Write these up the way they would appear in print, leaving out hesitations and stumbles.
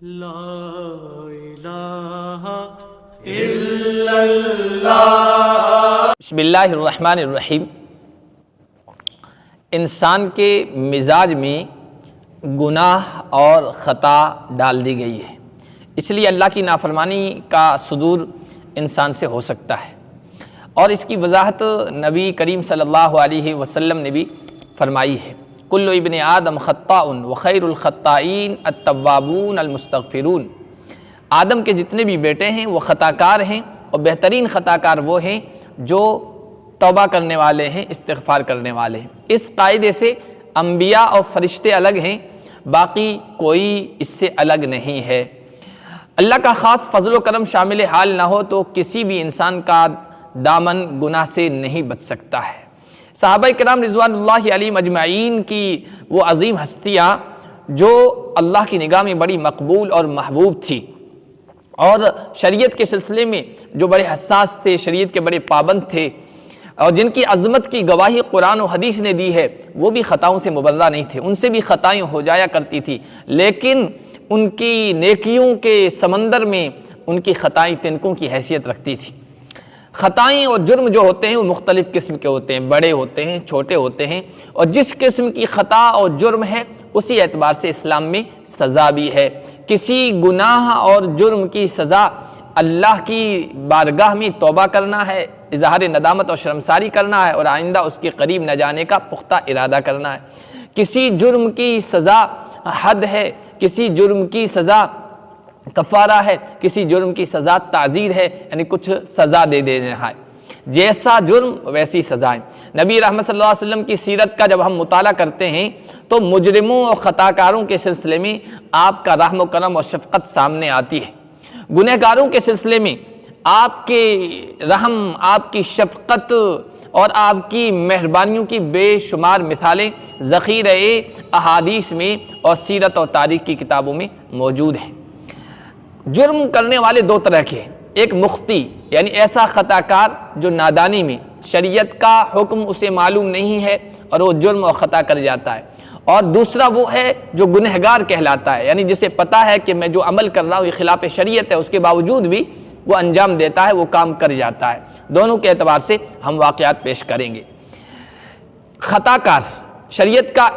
لا الہ الا اللہ۔ بسم اللہ الرحمن الرحیم۔ انسان کے مزاج میں گناہ اور خطا ڈال دی گئی ہے، اس لیے اللہ کی نافرمانی کا صدور انسان سے ہو سکتا ہے، اور اس کی وضاحت نبی کریم صلی اللہ علیہ وسلم نے بھی فرمائی ہے۔ کل ابن آدم خطاء وخیر الخطائین التوابون المستغفرون۔ آدم کے جتنے بھی بیٹے ہیں وہ خطا کار ہیں، اور بہترین خطا کار وہ ہیں جو توبہ کرنے والے ہیں، استغفار کرنے والے ہیں۔ اس قاعدے سے انبیاء اور فرشتے الگ ہیں، باقی کوئی اس سے الگ نہیں ہے۔ اللہ کا خاص فضل و کرم شامل حال نہ ہو تو کسی بھی انسان کا دامن گناہ سے نہیں بچ سکتا ہے۔ صحابہ کرام رضوان اللہ علیہم اجمعین کی وہ عظیم ہستیاں جو اللہ کی نگاہ میں بڑی مقبول اور محبوب تھی، اور شریعت کے سلسلے میں جو بڑے حساس تھے، شریعت کے بڑے پابند تھے، اور جن کی عظمت کی گواہی قرآن و حدیث نے دی ہے، وہ بھی خطاؤں سے مبرہ نہیں تھے، ان سے بھی خطائیں ہو جایا کرتی تھی، لیکن ان کی نیکیوں کے سمندر میں ان کی خطائیں تنکوں کی حیثیت رکھتی تھی۔ خطائیں اور جرم جو ہوتے ہیں وہ مختلف قسم کے ہوتے ہیں، بڑے ہوتے ہیں، چھوٹے ہوتے ہیں، اور جس قسم کی خطا اور جرم ہے اسی اعتبار سے اسلام میں سزا بھی ہے۔ کسی گناہ اور جرم کی سزا اللہ کی بارگاہ میں توبہ کرنا ہے، اظہار ندامت اور شرمساری کرنا ہے، اور آئندہ اس کے قریب نہ جانے کا پختہ ارادہ کرنا ہے۔ کسی جرم کی سزا حد ہے، کسی جرم کی سزا کفارہ ہے، کسی جرم کی سزا تعزیر ہے، یعنی کچھ سزا دے دینا ہے۔ جیسا جرم ویسی سزائیں۔ نبی رحمت صلی اللہ علیہ وسلم کی سیرت کا جب ہم مطالعہ کرتے ہیں تو مجرموں اور خطاکاروں کے سلسلے میں آپ کا رحم و کرم اور شفقت سامنے آتی ہے، گنہگاروں کے سلسلے میں آپ کے رحم، آپ کی شفقت اور آپ کی مہربانیوں کی بے شمار مثالیں ذخیرہ احادیث میں اور سیرت اور تاریخ کی کتابوں میں موجود ہیں۔ جرم کرنے والے دو طرح کے ہیں، ایک مخطی یعنی ایسا خطا کار جو نادانی میں شریعت کا حکم اسے معلوم نہیں ہے اور وہ جرم اور خطا کر جاتا ہے، اور دوسرا وہ ہے جو گنہگار کہلاتا ہے، یعنی جسے پتہ ہے کہ میں جو عمل کر رہا ہوں یہ خلاف شریعت ہے، اس کے باوجود بھی وہ انجام دیتا ہے، وہ کام کر جاتا ہے۔ دونوں کے اعتبار سے ہم واقعات پیش کریں گے۔ خطا کار شریعت کا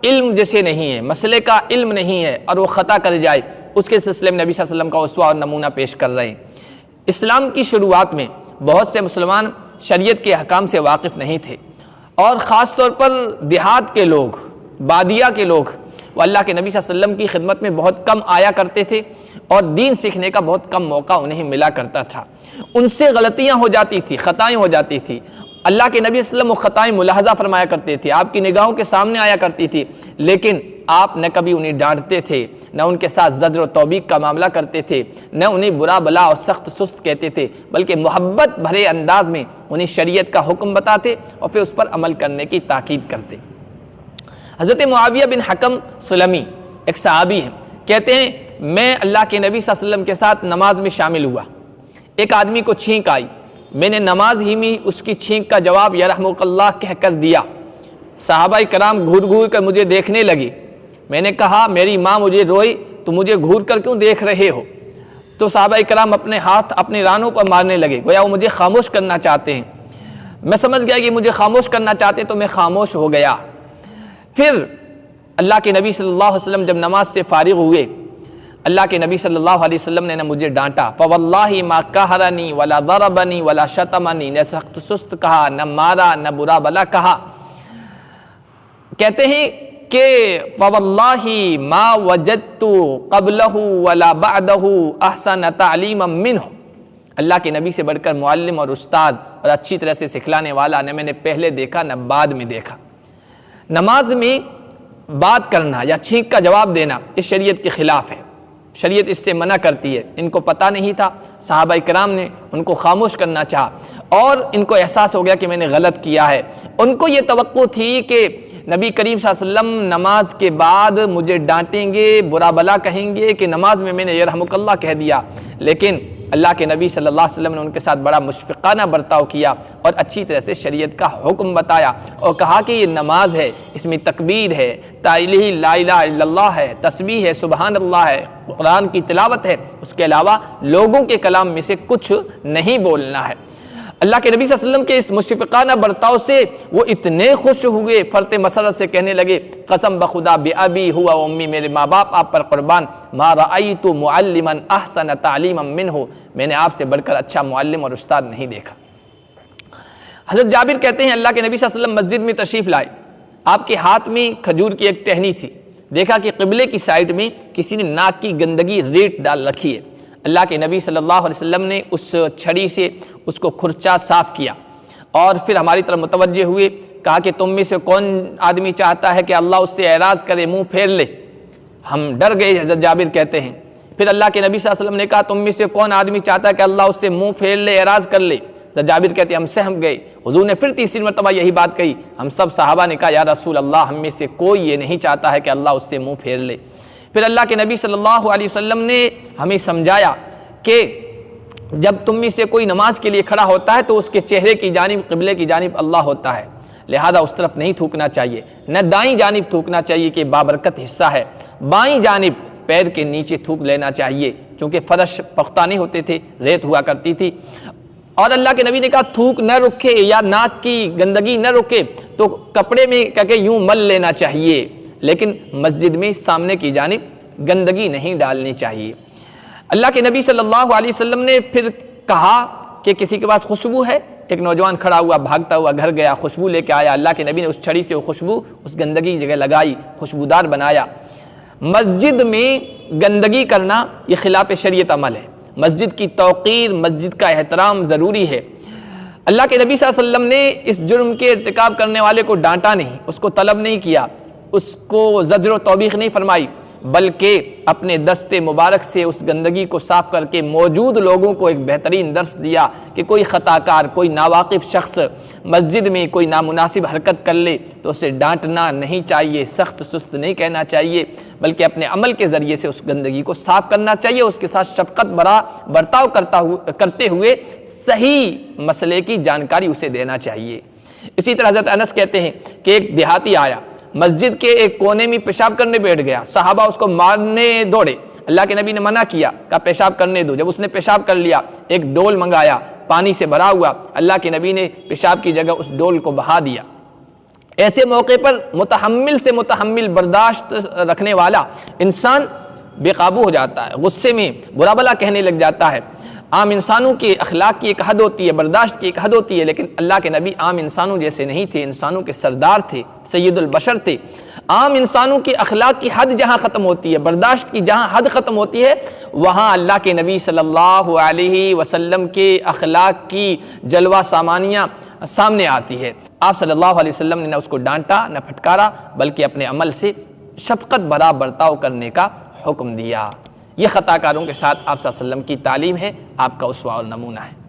علم جسے نہیں ہے، مسئلے کا علم نہیں ہے اور وہ خطا کر جائے، اس کے سلسلے میں نبی صلی اللہ علیہ وسلم کا اسوہ اور نمونہ پیش کر رہے ہیں۔ اسلام کی شروعات میں بہت سے مسلمان شریعت کے احکام سے واقف نہیں تھے، اور خاص طور پر دیہات کے لوگ، بادیہ کے لوگ، وہ اللہ کے نبی صلی اللہ علیہ وسلم کی خدمت میں بہت کم آیا کرتے تھے، اور دین سیکھنے کا بہت کم موقع انہیں ملا کرتا تھا۔ ان سے غلطیاں ہو جاتی تھی، خطائیں ہو جاتی تھی۔ اللہ کے نبی صلی اللہ علیہ وسلم وہ خطائیں ملاحظہ فرمایا کرتے تھے، آپ کی نگاہوں کے سامنے آیا کرتی تھی، لیکن آپ نہ کبھی انہیں ڈانٹتے تھے، نہ ان کے ساتھ زجر و توبیخ کا معاملہ کرتے تھے، نہ انہیں برا بلا اور سخت سست کہتے تھے، بلکہ محبت بھرے انداز میں انہیں شریعت کا حکم بتاتے اور پھر اس پر عمل کرنے کی تاکید کرتے۔ حضرت معاویہ بن حکم سلمی ایک صحابی ہیں، کہتے ہیں میں اللہ کے نبی صلی اللہ علیہ وسلم کے ساتھ نماز میں شامل ہوا، ایک آدمی کو چھینک آئی، میں نے نماز ہی میں اس کی چھینک کا جواب یرحمک اللہ کہہ کر دیا۔ صحابہ کرام گھور گھور کر مجھے دیکھنے لگے، میں نے کہا میری ماں مجھے روئی تو مجھے گھور کر کیوں دیکھ رہے ہو؟ تو صحابہ کرام اپنے ہاتھ اپنے رانوں پر مارنے لگے، گویا وہ مجھے خاموش کرنا چاہتے ہیں۔ میں سمجھ گیا کہ مجھے خاموش کرنا چاہتے تو میں خاموش ہو گیا۔ پھر اللہ کے نبی صلی اللہ علیہ وسلم جب نماز سے فارغ ہوئے، اللہ کے نبی صلی اللہ علیہ وسلم نے نہ مجھے ڈانٹا، فواللہ ما قہرنی ولا ضربنی ولا شتمنی، نہ سخت سست کہا، نہ مارا، نہ برا بلا کہا۔ کہتے ہیں کہ فواللہ ما وجدت قبلہ ولا بعدہ احسن تعلیما منہ، اللہ کے نبی سے بڑھ کر معلم اور استاد اور اچھی طرح سے سکھلانے والا نہ میں نے پہلے دیکھا نہ بعد میں دیکھا۔ نماز میں بات کرنا یا چھینک کا جواب دینا اس شریعت کے خلاف ہے، شریعت اس سے منع کرتی ہے۔ ان کو پتہ نہیں تھا، صحابہ کرام نے ان کو خاموش کرنا چاہا، اور ان کو احساس ہو گیا کہ میں نے غلط کیا ہے۔ ان کو یہ توقع تھی کہ نبی کریم صلی اللہ علیہ وسلم نماز کے بعد مجھے ڈانٹیں گے، برا بلا کہیں گے کہ نماز میں نے یرحمک اللہ کہہ دیا، لیکن اللہ کے نبی صلی اللہ علیہ وسلم نے ان کے ساتھ بڑا مشفقانہ برتاؤ کیا اور اچھی طرح سے شریعت کا حکم بتایا اور کہا کہ یہ نماز ہے، اس میں تکبیر ہے، تعلیل لا الہ الا اللہ ہے، تسبیح ہے، سبحان اللہ ہے، قرآن کی تلاوت ہے، اس کے علاوہ لوگوں کے کلام میں سے کچھ نہیں بولنا ہے۔ اللہ کے نبی صلی اللہ علیہ وسلم کے اس مشفقانہ برتاؤ سے وہ اتنے خوش ہوئے، فرط مسرت سے کہنے لگے قسم بخدا بأبی ہوا و امی، میرے ماں باپ آپ پر قربان، ما رأیت معلما احسن تعلیما منہ، میں نے آپ سے بڑھ کر اچھا معلم اور استاد نہیں دیکھا۔ حضرت جابر کہتے ہیں اللہ کے نبی صلی اللہ علیہ وسلم مسجد میں تشریف لائے، آپ کے ہاتھ میں کھجور کی ایک ٹہنی تھی، دیکھا کہ قبلے کی سائڈ میں کسی نے ناک کی گندگی ریت ڈال رکھی ہے۔ اللہ کے نبی صلی اللہ علیہ وسلم نے اس چھڑی سے اس کو کھرچا صاف کیا اور پھر ہماری طرف متوجہ ہوئے، کہا کہ تم میں سے کون آدمی چاہتا ہے کہ اللہ اس سے اعراض کرے، منہ پھیر لے؟ ہم ڈر گئے، حضرت جابر کہتے ہیں۔ پھر اللہ کے نبی صلی اللہ علیہ وسلم نے کہا تم میں سے کون آدمی چاہتا ہے کہ اللہ اس سے منہ پھیر لے، اعراض کر لے؟ حضرت جابر کہتے ہیں ہم سہم گئے۔ حضور نے پھر تیسری مرتبہ یہی بات کہی، ہم سب صحابہ نے کہا یا رسول اللہ ہم میں سے کوئی یہ نہیں چاہتا ہے کہ اللہ اس سے منہ پھیر لے۔ پھر اللہ کے نبی صلی اللہ علیہ وسلم نے ہمیں سمجھایا کہ جب تم میں سے کوئی نماز کے لیے کھڑا ہوتا ہے تو اس کے چہرے کی جانب، قبلے کی جانب اللہ ہوتا ہے، لہذا اس طرف نہیں تھوکنا چاہیے، نہ دائیں جانب تھوکنا چاہیے کہ بابرکت حصہ ہے، بائیں جانب پیر کے نیچے تھوک لینا چاہیے، چونکہ فرش پختہ نہیں ہوتے تھے، ریت ہوا کرتی تھی۔ اور اللہ کے نبی نے کہا تھوک نہ رکھے یا ناک کی گندگی نہ رکے تو کپڑے میں کہہ کے یوں مل لینا چاہیے، لیکن مسجد میں سامنے کی جانب گندگی نہیں ڈالنی چاہیے۔ اللہ کے نبی صلی اللہ علیہ وسلم نے پھر کہا کہ کسی کے پاس خوشبو ہے؟ ایک نوجوان کھڑا ہوا، بھاگتا ہوا گھر گیا، خوشبو لے کے آیا، اللہ کے نبی نے اس چھڑی سے وہ خوشبو اس گندگی جگہ لگائی، خوشبودار بنایا۔ مسجد میں گندگی کرنا یہ خلاف شریعت عمل ہے، مسجد کی توقیر، مسجد کا احترام ضروری ہے۔ اللہ کے نبی صلی اللہ علیہ وسلم نے اس جرم کے ارتکاب کرنے والے کو ڈانٹا نہیں، اس کو طلب نہیں کیا، اس کو زجر و توبیخ نہیں فرمائی، بلکہ اپنے دست مبارک سے اس گندگی کو صاف کر کے موجود لوگوں کو ایک بہترین درس دیا کہ کوئی خطا کار، کوئی ناواقف شخص مسجد میں کوئی نامناسب حرکت کر لے تو اسے ڈانٹنا نہیں چاہیے، سخت سست نہیں کہنا چاہیے، بلکہ اپنے عمل کے ذریعے سے اس گندگی کو صاف کرنا چاہیے، اس کے ساتھ شفقت بھرا برتاؤ کرتے ہوئے صحیح مسئلے کی جانکاری اسے دینا چاہیے۔ اسی طرح حضرت انس کہتے ہیں کہ ایک دیہاتی آیا، مسجد کے ایک کونے میں پیشاب کرنے بیٹھ گیا، صحابہ اس کو مارنے دوڑے، اللہ کے نبی نے منع کیا، کہا پیشاب کرنے دو۔ جب اس نے پیشاب کر لیا، ایک ڈول منگایا پانی سے بھرا ہوا، اللہ کے نبی نے پیشاب کی جگہ اس ڈول کو بہا دیا۔ ایسے موقع پر متحمل سے متحمل برداشت رکھنے والا انسان بے قابو ہو جاتا ہے، غصے میں برا بھلا کہنے لگ جاتا ہے۔ عام انسانوں کی اخلاق کی ایک حد ہوتی ہے، برداشت کی ایک حد ہوتی ہے، لیکن اللہ کے نبی عام انسانوں جیسے نہیں تھے، انسانوں کے سردار تھے، سید البشر تھے۔ عام انسانوں کی اخلاق کی حد جہاں ختم ہوتی ہے، برداشت کی جہاں حد ختم ہوتی ہے، وہاں اللہ کے نبی صلی اللہ علیہ وسلم کے اخلاق کی جلوہ سامانیاں سامنے آتی ہے۔ آپ صلی اللہ علیہ وسلم نے نہ اس کو ڈانٹا نہ پھٹکارا، بلکہ اپنے عمل سے شفقت بھرا برتاؤ کرنے کا حکم دیا۔ یہ خطا کاروں کے ساتھ آپ صلی اللہ علیہ وسلم کی تعلیم ہے، آپ کا اسوہ اور نمونہ ہے۔